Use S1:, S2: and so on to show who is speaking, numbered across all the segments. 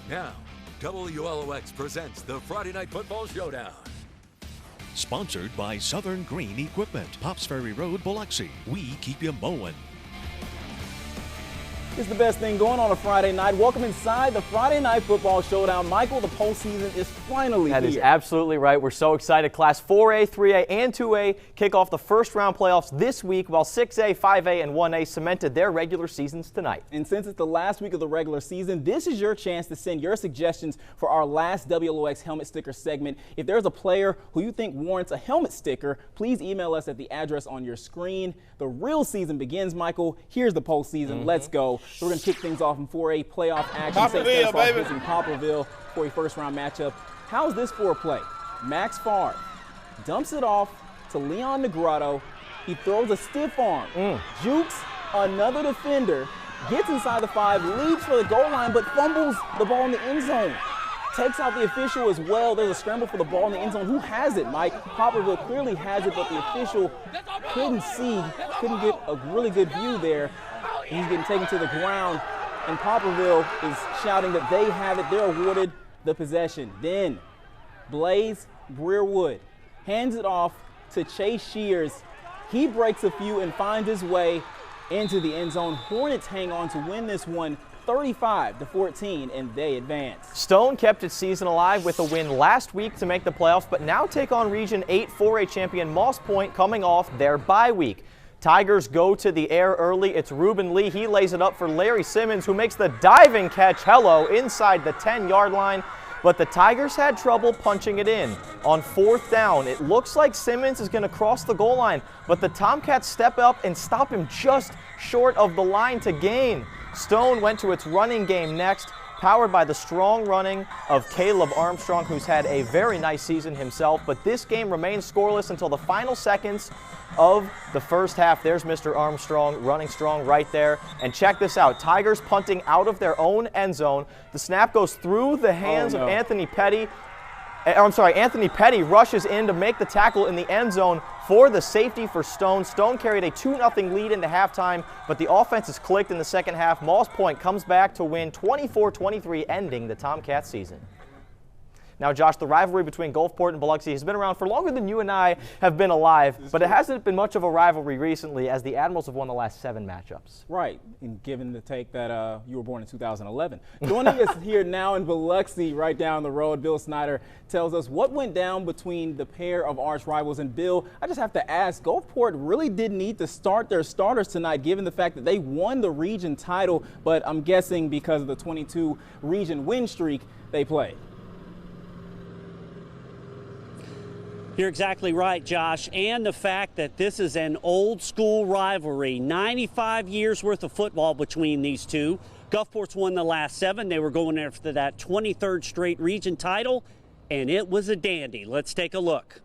S1: Now, WLOX presents the Friday Night Football Showdown.
S2: Sponsored by Southern Green Equipment, Pops Ferry Road, Biloxi. We keep you mowing.
S3: It's the best thing going on a Friday night. Welcome inside the Friday Night Football Showdown. Michael, the postseason is finally here.
S4: That is absolutely right. We're so excited. Class 4A, 3A, and 2A kick off the first round playoffs this week, while 6A, 5A, and 1A cemented their regular seasons tonight.
S3: And since it's the last week of the regular season, this is your chance to send your suggestions for our last WLOX helmet sticker segment. If there's a player who you think warrants a helmet sticker, please email us at the address on your screen. The real season begins, Michael. Here's the postseason. Let's go. So we're going to kick things off in 4A playoff action.
S5: Poplarville, baby.
S3: Visiting Poplarville for a first-round matchup. How's this for a play? Max Favre dumps it off to Leon Negrado. He throws a stiff arm, jukes another defender, gets inside the 5, leaps for the goal line, but fumbles the ball in the end zone. Takes out the official as well. There's a scramble for the ball in the end zone. Who has it, Mike? Poplarville clearly has it, but the official couldn't get a really good view there. He's getting taken to the ground, and Poplarville is shouting that they have it. They're awarded the possession. Then Blaze Breerwood hands it off to Chase Shears. He breaks a few and finds his way into the end zone. Hornets hang on to win this one 35-14, and they advance.
S4: Stone kept its season alive with a win last week to make the playoffs, but now take on Region 8 4A champion Moss Point coming off their bye week. Tigers go to the air early. It's Ruben Lee. He lays it up for Larry Simmons, who makes the diving catch, inside the 10-yard line. But the Tigers had trouble punching it in. On 4th down, it looks like Simmons is going to cross the goal line, but the Tomcats step up and stop him just short of the line to gain. Stone went to its running game next, powered by the strong running of Caleb Armstrong, who's had a very nice season himself. But this game remains scoreless until the final seconds of the first half. There's Mr. Armstrong running strong right there. And check this out. Tigers punting out of their own end zone. The snap goes through the hands of Anthony Petty. Anthony Petty rushes in to make the tackle in the end zone for the safety for Stone. Stone carried a 2-0 lead into halftime, but the offense is clicked in the second half. Moss Point comes back to win 24-23, ending the Tomcat season. Now, Josh, the rivalry between Gulfport and Biloxi has been around for longer than you and I have been alive, but it hasn't been much of a rivalry recently as the Admirals have won the last 7 matchups.
S3: Right, and given the take that you were born in 2011. Joining us here now in Biloxi, right down the road, Bill Snyder tells us what went down between the pair of arch rivals. And Bill, I just have to ask, Gulfport really did need to start their starters tonight, given the fact that they won the region title, but I'm guessing because of the 22 region win streak, they played.
S5: You're exactly right, Josh, and the fact that this is an old school rivalry. 95 years worth of football between these two. Gulfport's won the last 7. They were going after that 23rd straight region title, and it was a dandy. Let's take a look.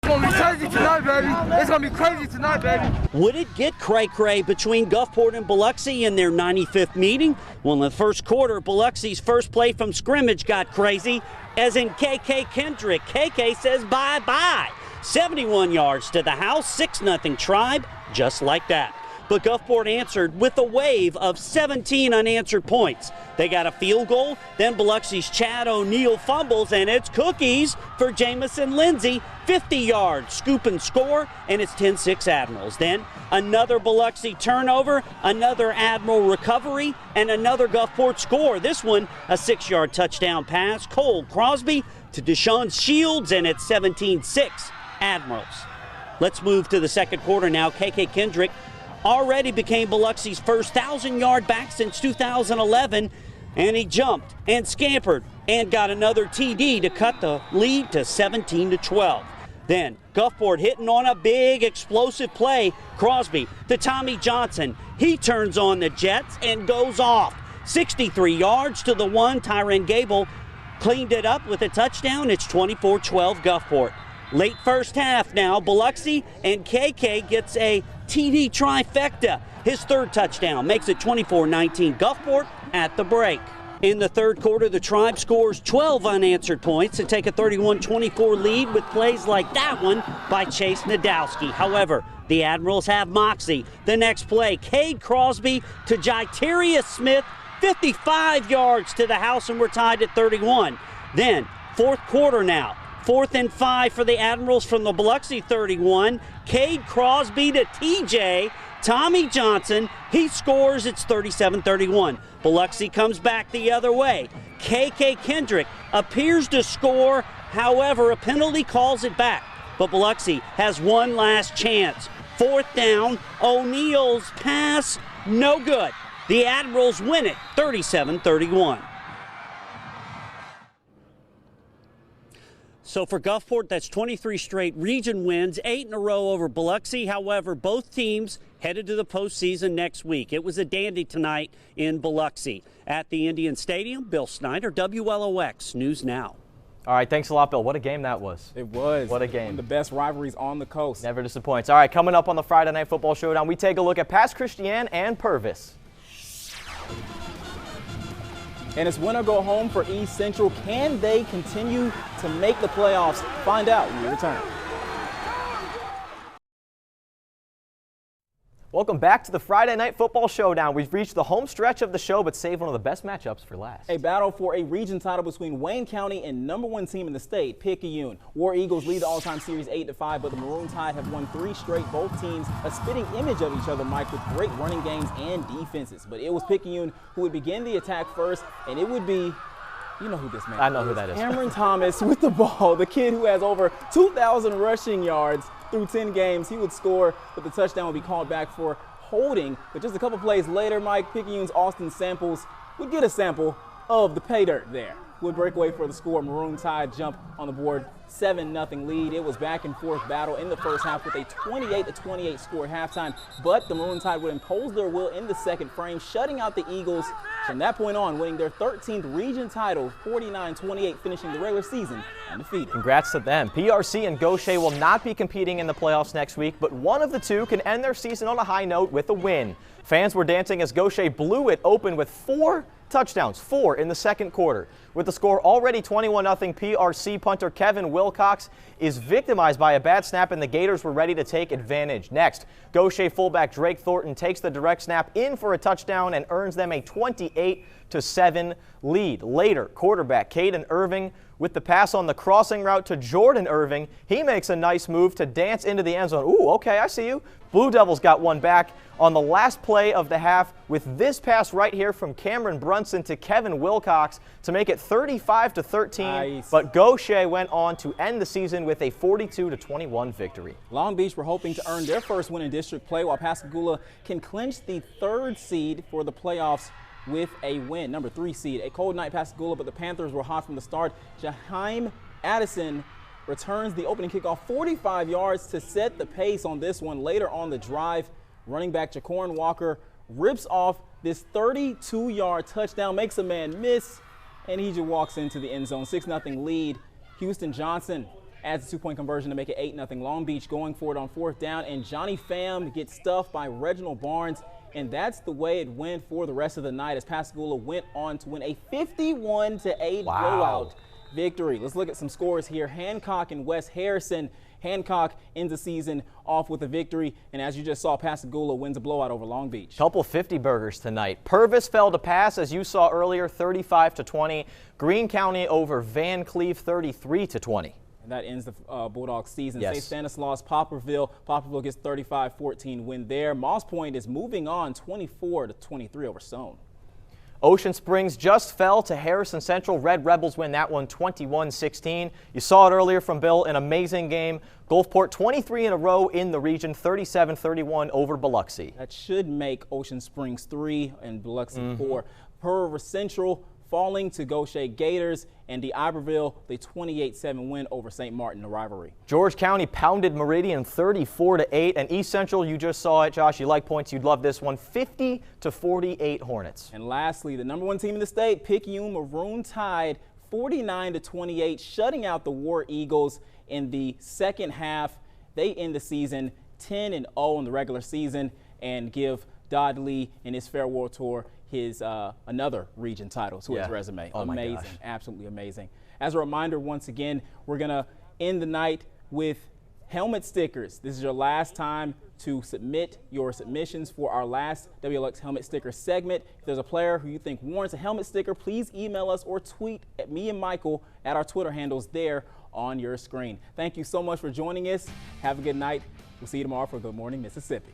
S6: It's gonna be crazy tonight, baby. It's gonna be crazy tonight, baby.
S5: Would it get cray-cray between Gulfport and Biloxi in their 95th meeting? Well, in the first quarter, Biloxi's first play from scrimmage got crazy, as in KK Kendrick. KK says bye-bye. 71 yards to the house, 6-0 Tribe, just like that. But Gulfport answered with a wave of 17 unanswered points. They got a field goal, then Biloxi's Chad O'Neal fumbles, and it's cookies for Jamison Lindsay. 50 yards, scoop and score, and it's 10-6 Admirals. Then another Biloxi turnover, another Admiral recovery, and another Gulfport score. This one, a 6-yard touchdown pass. Cole Crosby to Deshaun Shields, and it's 17-6 Admirals. Let's move to the second quarter now. KK Kendrick already became Biloxi's first 1,000-yard back since 2011, and he jumped and scampered and got another TD to cut the lead to 17-12. Then Gulfport hitting on a big explosive play. Crosby to Tommy Johnson. He turns on the Jets and goes off. 63 yards to the 1. Tyron Gable cleaned it up with a touchdown. It's 24-12 Gulfport. Late first half now, Biloxi, and KK gets a TD trifecta. His third touchdown makes it 24-19 Gulfport at the break. In the third quarter, the Tribe scores 12 unanswered points to take a 31-24 lead with plays like that one by Chase Nadowski. However, the Admirals have moxie. The next play, Cade Crosby to Jaitarius Smith 55 yards to the house, and we're tied at 31. Then, fourth quarter now. 4th and 5 for the Admirals from the Biloxi 31. Cade Crosby to TJ. Tommy Johnson, he scores. It's 37-31. Biloxi comes back the other way. KK Kendrick appears to score. However, a penalty calls it back. But Biloxi has one last chance. 4th down. O'Neal's pass, no good. The Admirals win it 37-31. So for Gulfport, that's 23 straight region wins, 8 in a row over Biloxi. However, both teams headed to the postseason next week. It was a dandy tonight in Biloxi. At the Indian Stadium, Bill Snyder, WLOX News Now.
S4: All right, thanks a lot, Bill. What a game that was.
S3: It was.
S4: What a game.
S3: One of the best rivalries on the coast.
S4: Never disappoints. All right, coming up on the Friday Night Football Showdown, we take a look at Pass Christian and Purvis.
S3: And it's win or go home for East Central. Can they continue to make the playoffs? Find out when we return.
S4: Welcome back to the Friday Night Football Showdown. We've reached the home stretch of the show, but saved one of the best matchups for last.
S3: A battle for a region title between Wayne County and #1 team in the state, Picayune. War Eagles lead the all-time series 8-5, but the Maroon Tide have won 3 straight. Both teams a spitting image of each other, Mike, with great running games and defenses. But it was Picayune who would begin the attack first, and it would be, you know who this man is.
S4: I know who that is.
S3: Cameron Thomas with the ball, the kid who has over 2,000 rushing yards through 10 games. He would score, but the touchdown would be called back for holding. But just a couple plays later, Mike, Picayune's Austin Samples would get a sample of the pay dirt there. Would break away for the score. Maroon Tide jump on the board, 7-0 lead. It was back and forth battle in the first half with a 28-28 score at halftime. But the Maroon Tide would impose their will in the second frame, shutting out the Eagles. From that point on, winning their 13th region title, 49-28, finishing the regular season undefeated.
S4: Congrats to them. PRC and Gaucher will not be competing in the playoffs next week, but one of the two can end their season on a high note with a win. Fans were dancing as Gaucher blew it open with 4 touchdowns, 4 in the second quarter. With the score already 21-0, PRC punter Kevin Wilcox is victimized by a bad snap, and the Gators were ready to take advantage. Next, Gaucher fullback Drake Thornton takes the direct snap in for a touchdown and earns them a 28-7 lead. Later, quarterback Caden Irving with the pass on the crossing route to Jordan Irving. He makes a nice move to dance into the end zone. Ooh, okay, I see you. Blue Devils got one back on the last play of the half with this pass right here from Cameron Brunson to Kevin Wilcox to make it 35-13.
S3: Nice.
S4: But Gaucher went on to end the season with a 42-21 victory.
S3: Long Beach were hoping to earn their first win in district play, while Pascagoula can clinch the 3rd seed for the playoffs with a win. Number 3 seed, a cold night Pascagoula, but the Panthers were hot from the start. Jaheim Addison returns the opening kickoff 45 yards to set the pace on this one. Later on the drive, running back Jaquan Walker rips off this 32-yard touchdown, makes a man miss, and he just walks into the end zone. 6-0 lead. Houston Johnson adds a 2-point conversion to make it 8-0. Long Beach going for it on 4th down, and Johnny Pham gets stuffed by Reginald Barnes. And that's the way it went for the rest of the night as Pascagoula went on to win a 51-8 blowout victory. Let's look at some scores here. Hancock and West Harrison. Hancock ends the season off with a victory, and as you just saw, Pascagoula wins a blowout over Long Beach.
S4: Couple 50 burgers tonight. Purvis fell to pass, as you saw earlier, 35-20. Greene County over Van Cleve, 33-20.
S3: And that ends the Bulldogs season.
S4: Yes.
S3: St. Stanislaus, Poplarville gets 35-14 win there. Moss Point is moving on 24-23 over Stone.
S4: Ocean Springs just fell to Harrison Central. Red Rebels win that one 21-16. You saw it earlier from Bill, an amazing game. Gulfport 23 in a row in the region, 37-31 over Biloxi.
S3: That should make Ocean Springs 3 and Biloxi 4. Pearl River Central falling to Gaucher Gators, and D'Iberville, the 28-7 win over St. Martin, the rivalry.
S4: George County pounded Meridian 34-8, and East Central, you just saw it, Josh. You like points, you'd love this one, 50-48 Hornets.
S3: And lastly, the #1 team in the state, Picayune Maroon Tide, 49-28, shutting out the War Eagles in the second half. They end the season 10-0 in the regular season and give Dodley in his farewell tour his another region title to his resume.
S4: Oh
S3: amazing,
S4: my gosh.
S3: Absolutely amazing. As a reminder, once again, we're gonna end the night with Helmet stickers. This is your last time to submit your submissions for our last WLX helmet sticker segment. If there's a player who you think warrants a helmet sticker, please email us or tweet at me and Michael at our Twitter handles there on your screen. Thank you so much for joining us. Have a good night. We'll see you tomorrow for Good Morning Mississippi.